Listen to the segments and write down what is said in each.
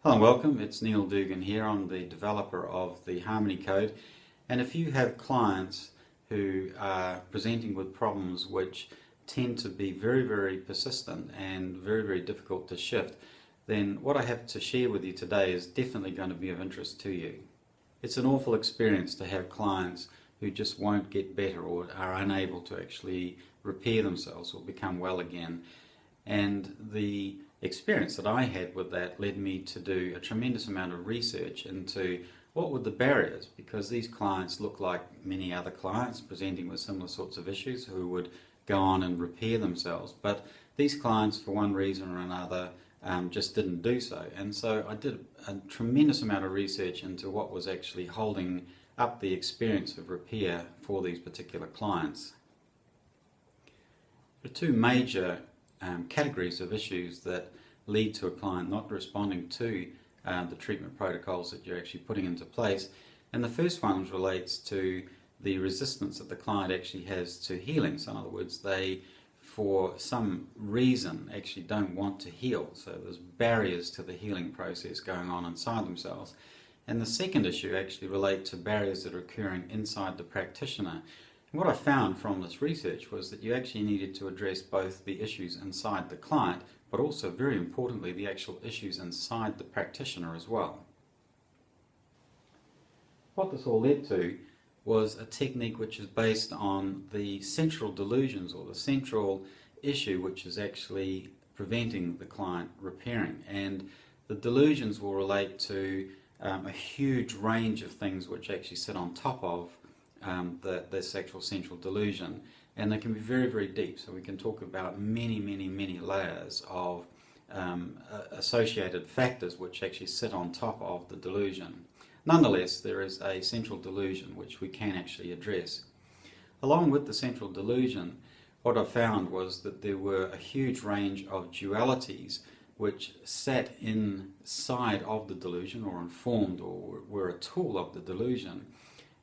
Hello and welcome, it's Neil Dougan here. I'm the developer of the Harmony Code, and if you have clients who are presenting with problems which tend to be very persistent and very difficult to shift, then what I have to share with you today is definitely going to be of interest to you. It's an awful experience to have clients who just won't get better or are unable to actually repair themselves or become well again. And the experience that I had with that led me to do a tremendous amount of research into what were the barriers, because these clients look like many other clients presenting with similar sorts of issues who would go on and repair themselves, but these clients for one reason or another just didn't do so. And so I did a tremendous amount of research into what was actually holding up the experience of repair for these particular clients. There are two major categories of issues that lead to a client not responding to the treatment protocols that you're actually putting into place. And the first one relates to the resistance that the client actually has to healing. So in other words, they for some reason actually don't want to heal. So there's barriers to the healing process going on inside themselves. And the second issue actually relates to barriers that are occurring inside the practitioner. And what I found from this research was that you actually needed to address both the issues inside the client, but also very importantly the actual issues inside the practitioner as well. What this all led to was a technique which is based on the central delusions, or the central issue which is actually preventing the client repairing. And the delusions will relate to a huge range of things which actually sit on top of this actual central delusion, and they can be very deep. So we can talk about many layers of associated factors which actually sit on top of the delusion. Nonetheless, there is a central delusion which we can actually address. Along with the central delusion, what I found was that there were a huge range of dualities which sat inside of the delusion, or informed, or were a tool of the delusion.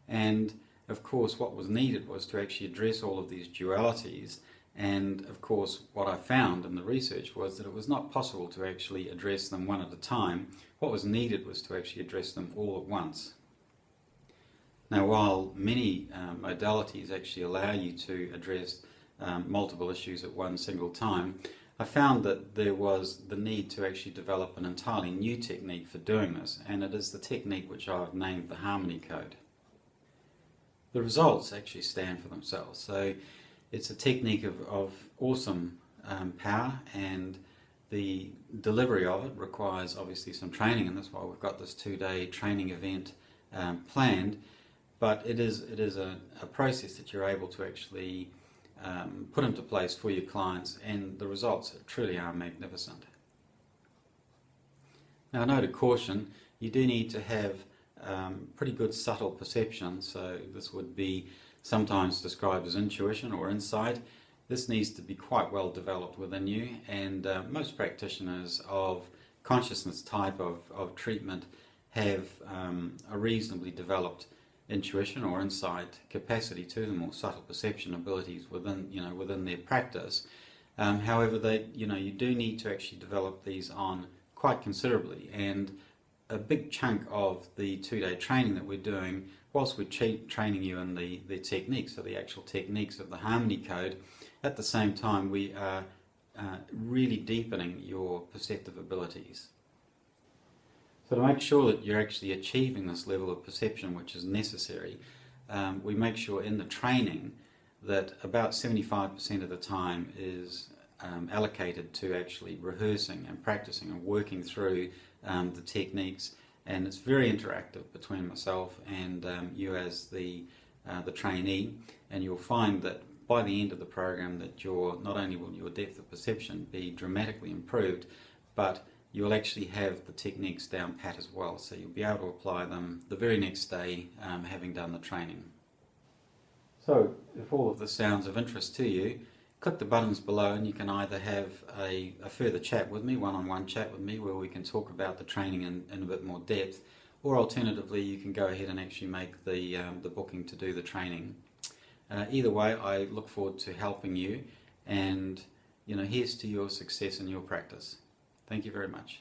And of course what was needed was to actually address all of these dualities. And of course what I found in the research was that it was not possible to actually address them one at a time. What was needed was to actually address them all at once. Now, while many modalities actually allow you to address multiple issues at one single time, I found that there was the need to actually develop an entirely new technique for doing this, and it is the technique which I've named the Harmony Code. The results actually stand for themselves. So it's a technique of awesome power, and the delivery of it requires obviously some training, and that's why we've got this 2-day training event planned. But it is a process that you're able to actually put into place for your clients, and the results truly are magnificent. Now, a note of caution, you do need to have pretty good subtle perception. So this would be sometimes described as intuition or insight. This needs to be quite well developed within you, and most practitioners of consciousness type of treatment have a reasonably developed intuition or insight capacity to them, or subtle perception abilities within their practice. However, you do need to actually develop these on quite considerably, and a big chunk of the 2-day training that we're doing, whilst we're training you in the techniques, so the actual techniques of the Harmony Code, at the same time we are really deepening your perceptive abilities. So to make sure that you're actually achieving this level of perception which is necessary, we make sure in the training that about 75% of the time is allocated to actually rehearsing and practicing and working through the techniques, and it's very interactive between myself and you as the trainee, and you'll find that by the end of the program that not only will your depth of perception be dramatically improved, but you'll actually have the techniques down pat as well, so you'll be able to apply them the very next day having done the training. So if all of this sounds of interest to you, click the buttons below and you can either have a further chat with me, one-on-one chat with me, where we can talk about the training in a bit more depth, or alternatively you can go ahead and actually make the booking to do the training. Either way, I look forward to helping you, and here's to your success in your practice. Thank you very much.